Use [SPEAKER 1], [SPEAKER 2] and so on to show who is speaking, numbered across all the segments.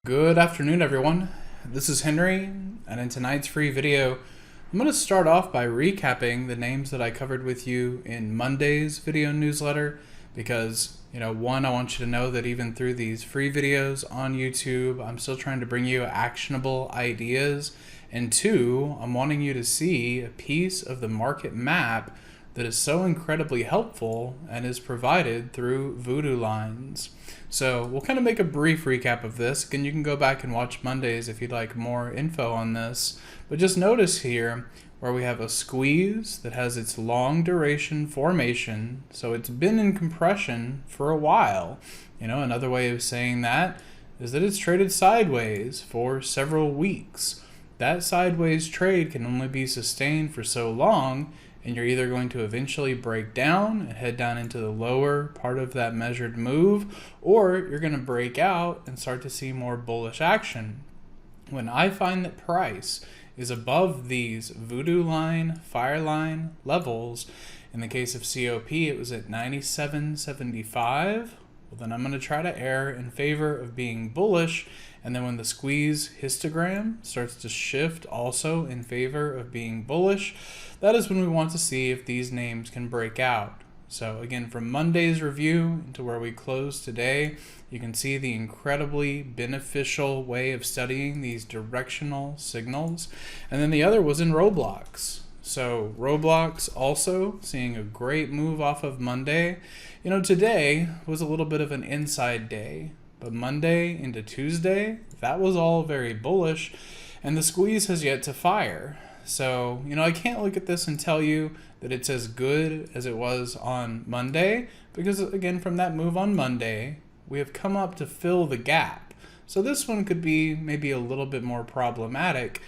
[SPEAKER 1] Good afternoon, everyone. This is Henry, and in tonight's free video, I'm going to start off by recapping the names that I covered with you in Monday's video newsletter because, one, I want you to know that even through these free videos on YouTube, I'm still trying to bring you actionable ideas, and two, I'm wanting you to see a piece of the market map that is so incredibly helpful and is provided through Voodoo lines. So we'll kind of make a brief recap of this. Again, you can go back and watch Mondays if you'd like more info on this. But just notice here where we have a squeeze that has its long duration formation. So it's been in compression for a while. Another way of saying that is that it's traded sideways for several weeks. That sideways trade can only be sustained for so long, and you're either going to eventually break down and head down into the lower part of that measured move, or you're going to break out and start to see more bullish action. When I find that price is above these Voodoo line, Fireline levels, in the case of COP, it was at 97.75. Well, then I'm going to try to err in favor of being bullish. And then when the squeeze histogram starts to shift also in favor of being bullish, that is when we want to see if these names can break out. So again, from Monday's review to where we close today, you can see the incredibly beneficial way of studying these directional signals. And then the other was in Roblox. So Roblox also seeing a great move off of Monday. Today was a little bit of an inside day. But Monday into Tuesday, that was all very bullish, and the squeeze has yet to fire. So, I can't look at this and tell you that it's as good as it was on Monday, because again, from that move on Monday, we have come up to fill the gap. So this one could be maybe a little bit more problematic,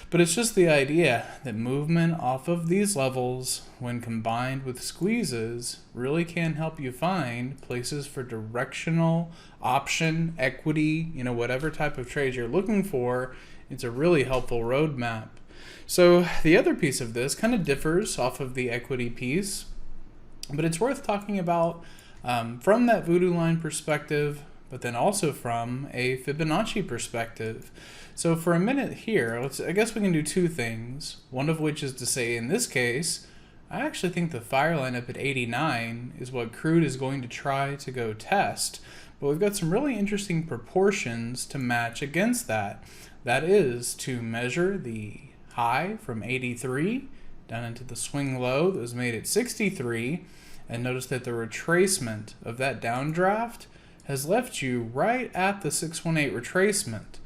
[SPEAKER 1] but it's just the idea that movement off of these levels, when combined with squeezes, really can help you find places for directional option, equity, whatever type of trade you're looking for. It's a really helpful roadmap. So the other piece of this kind of differs off of the equity piece, but it's worth talking about from that Voodoo line perspective, but then also from a Fibonacci perspective. So for a minute here, I guess we can do two things. One of which is to say, in this case, I actually think the Fireline up at 89 is what crude is going to try to go test. But we've got some really interesting proportions to match against that. That is to measure the high from 83 down into the swing low that was made at 63, and notice that the retracement of that downdraft has left you right at the 618 retracement.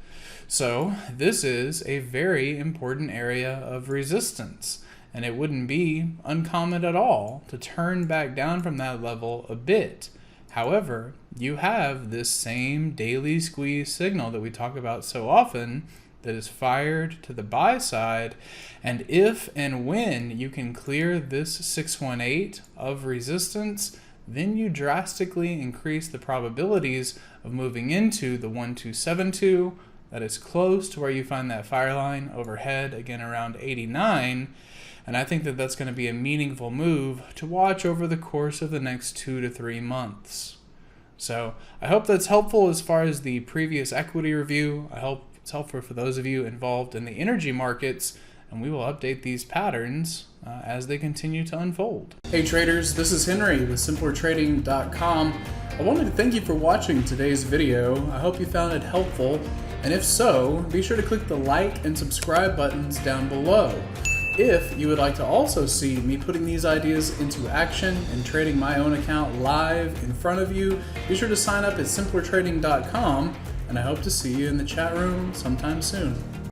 [SPEAKER 1] So this is a very important area of resistance, and it wouldn't be uncommon at all to turn back down from that level a bit. However, you have this same daily squeeze signal that we talk about so often that is fired to the buy side, and if and when you can clear this 618 of resistance, then you drastically increase the probabilities of moving into the 1272 that is close to where you find that Fireline overhead, again around 89. And I think that that's going to be a meaningful move to watch over the course of the next 2 to 3 months. So I hope that's helpful as far as the previous equity review. I hope it's helpful for those of you involved in the energy markets, and we will update these patterns as they continue to unfold. Hey traders, this is Henry with simplertrading.com. I wanted to thank you for watching today's video. I hope you found it helpful, and if so, be sure to click the like and subscribe buttons down below. If you would like to also see me putting these ideas into action and trading my own account live in front of you, be sure to sign up at simplertrading.com, and I hope to see you in the chat room sometime soon.